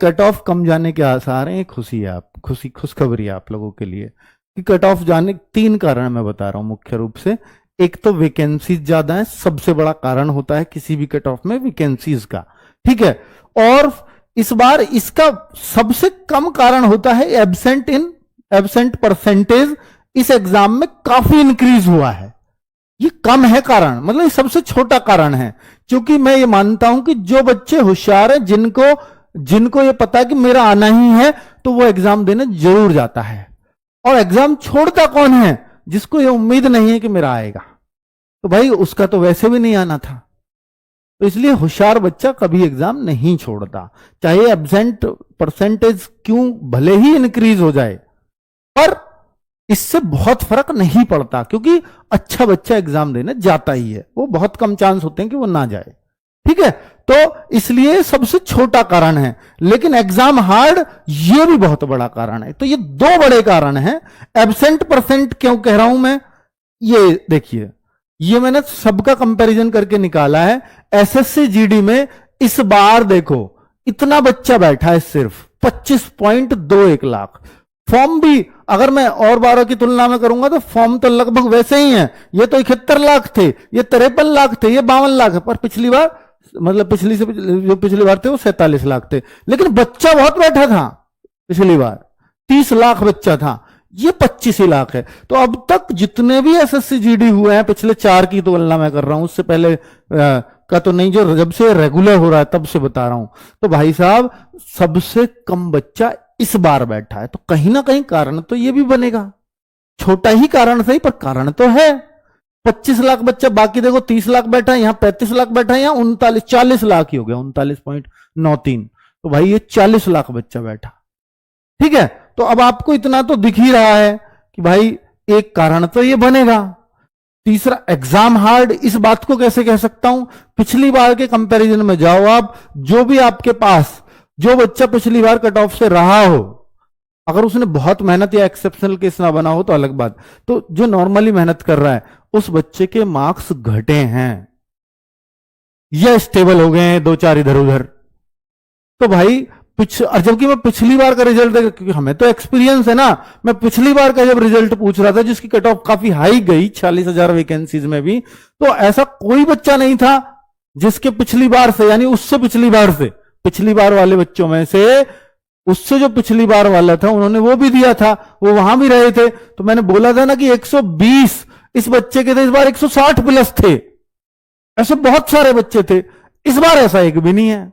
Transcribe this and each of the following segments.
Cut off कम जाने के आसार हैं, खुशी है आप खुशखबरी है आप लोगों के लिए कि कट ऑफ जाने 3 कारण मैं बता रहा हूं मुख्य रूप से। एक तो वैकेंसीज ज्यादा है, सबसे बड़ा कारण होता है किसी भी कट ऑफ में वैकेंसीज का, ठीक है। और इस बार इसका सबसे कम कारण होता है एब्सेंट परसेंटेज इस एग्जाम में काफी इंक्रीज हुआ है। ये कम है कारण, मतलब ये सबसे छोटा कारण है, क्योंकि मैं ये मानता हूं कि जो बच्चे होशियार हैं, जिनको ये पता है कि मेरा आना ही है, तो वो एग्जाम देने जरूर जाता है। और एग्जाम छोड़ता कौन है? जिसको ये उम्मीद नहीं है कि मेरा आएगा, तो भाई उसका तो वैसे भी नहीं आना था। तो इसलिए होशियार बच्चा कभी एग्जाम नहीं छोड़ता, चाहे एब्सेंट परसेंटेज क्यों भले ही इंक्रीज हो जाए, पर इससे बहुत फर्क नहीं पड़ता, क्योंकि अच्छा बच्चा एग्जाम देने जाता ही है, वो बहुत कम चांस होते हैं कि वो ना जाए, ठीक है। तो इसलिए सबसे छोटा कारण है, लेकिन एग्जाम हार्ड ये भी बहुत बड़ा कारण है। तो ये 2 बड़े कारण हैं। एब्सेंट परसेंट क्यों कह रहा हूं मैं, ये देखिए, ये मैंने सबका कंपैरिजन करके निकाला है। एसएससी जीडी में इस बार देखो इतना बच्चा बैठा है, सिर्फ 25.21 लाख। फॉर्म भी अगर मैं और 12 की तुलना में करूंगा तो फॉर्म तो लगभग वैसे ही है। ये तो 71 लाख थे, ये 53 लाख थे, ये 52 लाख है। पर पिछली बार, मतलब पिछली बार थे वो 47 लाख थे, लेकिन बच्चा बहुत बैठा था। पिछली बार 30 लाख बच्चा था, ये 25 ही लाख है। तो अब तक जितने भी एसएससी जीडी हुए हैं, पिछले 4 की तुलना मैं कर रहा हूं, उससे पहले का तो नहीं, जो जब से रेगुलर हो रहा है तब से बता रहा हूं, तो भाई साहब सबसे कम बच्चा इस बार बैठा है। तो कहीं ना कहीं कारण तो ये भी बनेगा, छोटा ही कारण सही, पर कारण तो है। 25 लाख बच्चा, बाकी देखो 30 लाख बैठा है, यहां 35 लाख बैठा है, यहां 40 लाख ही हो गया, 39.93। तो भाई ये 40 लाख बच्चा बैठा, ठीक है। तो अब आपको इतना तो दिख ही रहा है कि भाई एक कारण तो ये बनेगा। तीसरा, एग्जाम हार्ड, इस बात को कैसे कह सकता हूं? पिछली बार के कंपैरिजन में जाओ आप, जो भी आपके पास जो बच्चा पिछली बार कट ऑफ से रहा हो, अगर उसने बहुत मेहनत या एक्सेप्शनल केस ना बना हो तो अलग बात, तो जो नॉर्मली मेहनत कर रहा है उस बच्चे के मार्क्स घटे हैं या स्टेबल हो गए हैं 2-4 इधर उधर। तो भाई जबकि मैं पिछली बार का रिजल्ट देखा, क्योंकि हमें तो एक्सपीरियंस है ना, मैं पिछली बार का जब रिजल्ट पूछ रहा था जिसकी कट ऑफ काफी हाई गई 46,000 वैकेंसीज में भी, तो ऐसा कोई बच्चा नहीं था जिसके पिछली बार से, यानी उससे पिछली बार वाले बच्चों में से, उससे जो पिछली बार वाला था उन्होंने वो भी दिया था, वो वहां भी रहे थे। तो मैंने बोला था ना कि 120 इस बच्चे के थे, इस बार 160 प्लस थे। ऐसे बहुत सारे बच्चे थे, इस बार ऐसा एक भी नहीं है।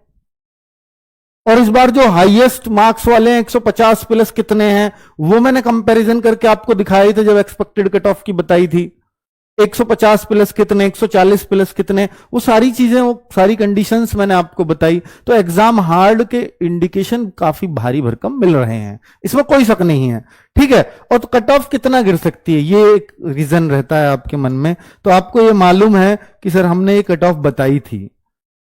और इस बार जो हाईएस्ट मार्क्स वाले हैं 150 प्लस कितने हैं, वो मैंने कंपैरिजन करके आपको दिखाई थे जब एक्सपेक्टेड कट ऑफ की बताई थी। 150 प्लस कितने, 140 प्लस कितने, वो सारी चीजें, वो सारी कंडीशंस मैंने आपको बताई। तो एग्जाम हार्ड के इंडिकेशन काफी भारी भरकम मिल रहे हैं, इसमें कोई शक नहीं है, ठीक है। और तो कट ऑफ कितना गिर सकती है, ये एक रीजन रहता है आपके मन में। तो आपको ये मालूम है कि सर हमने ये कट ऑफ बताई थी,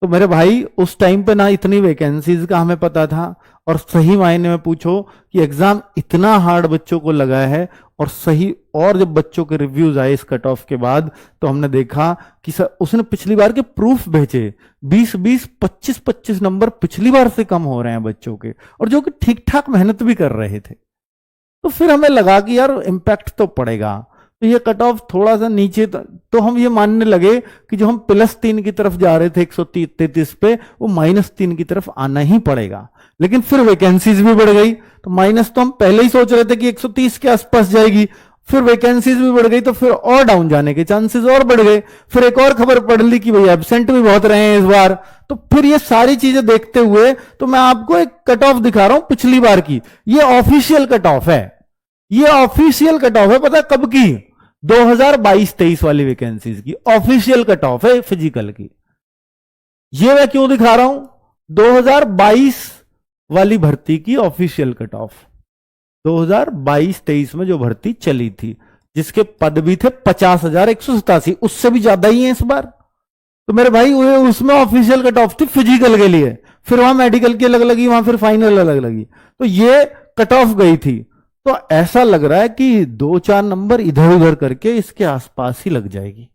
तो मेरे भाई उस टाइम पे ना इतनी वैकेंसीज का हमें पता था, और सही मायने में पूछो कि एग्जाम इतना हार्ड बच्चों को लगा है, और सही, और जब बच्चों के रिव्यूज आए इस कट ऑफ के बाद, तो हमने देखा कि सर उसने पिछली बार के प्रूफ भेजे, 20-20, 25-25 नंबर पिछली बार से कम हो रहे हैं बच्चों के, और जो कि ठीक ठाक मेहनत भी कर रहे थे। तो फिर हमें लगा कि यार इम्पैक्ट तो पड़ेगा। तो ये कट ऑफ थोड़ा सा नीचे, तो हम ये मानने लगे कि जो हम +3 की तरफ जा रहे थे 133 पे, वो -3 की तरफ आना ही पड़ेगा। लेकिन फिर वैकेंसीज भी बढ़ गई, तो माइनस तो हम पहले ही सोच रहे थे कि 130 के आसपास जाएगी, फिर वैकेंसीज भी बढ़ गई, तो फिर और डाउन जाने के चांसेस और बढ़ गए। फिर एक और खबर पढ़ ली कि भाई एब्सेंट भी बहुत रहे हैं इस बार। तो फिर ये सारी चीजें देखते हुए तो मैं आपको एक कट ऑफ दिखा रहा हूं पिछली बार की। ये ऑफिशियल कट ऑफ है, ये ऑफिशियल कट ऑफ है, पता कब की? 2022-23 वाली वैकेंसीज की ऑफिशियल कट ऑफ है फिजिकल की। ये मैं क्यों दिखा रहा हूं? 2022 वाली भर्ती की ऑफिशियल कट ऑफ, 2022-23 में जो भर्ती चली थी, जिसके पद भी थे 50,187, उससे भी ज्यादा ही है इस बार। तो मेरे भाई उसमें ऑफिशियल कट ऑफ थी फिजिकल के लिए, फिर वहां मेडिकल की अलग लगी, वहां फिर फाइनल अलग लगी, तो ये कट ऑफ गई थी। तो ऐसा लग रहा है कि 2-4 नंबर इधर उधर करके इसके आसपास ही लग जाएगी।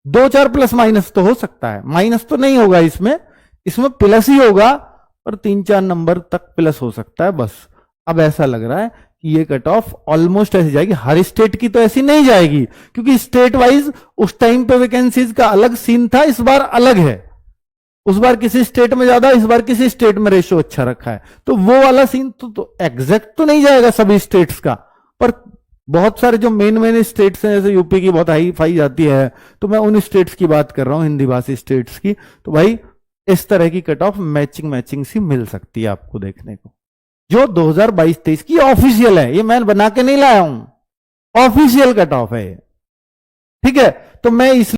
2-4 प्लस माइनस तो हो सकता है, माइनस तो नहीं होगा इसमें प्लस ही होगा, और 3-4 नंबर तक प्लस हो सकता है बस। अब ऐसा लग रहा है कि ये कट ऑफ ऑलमोस्ट ऐसी जाएगी, हर स्टेट की तो ऐसी नहीं जाएगी, क्योंकि स्टेट वाइज उस टाइम पे वैकेंसीज का अलग सीन था, इस बार अलग है। उस बार किसी स्टेट में ज्यादा, इस बार किसी स्टेट में रेशियो अच्छा रखा है, तो वो वाला सीन तो एग्जैक्ट तो नहीं जाएगा सभी स्टेट्स का, पर बहुत सारे जो मेन मेन स्टेट्स हैं, जैसे यूपी की बहुत हाई फाई जाती है, तो मैं उन स्टेट्स की बात कर रहा हूं, हिंदी भाषी स्टेट्स की। तो भाई इस तरह की कट ऑफ मैचिंग मैचिंग सी मिल सकती है आपको देखने को, जो 2022-23 की ऑफिशियल है, ये मैं बना के नहीं लाया हूं, ऑफिशियल कट ऑफ है। ठीक है, तो मैं इस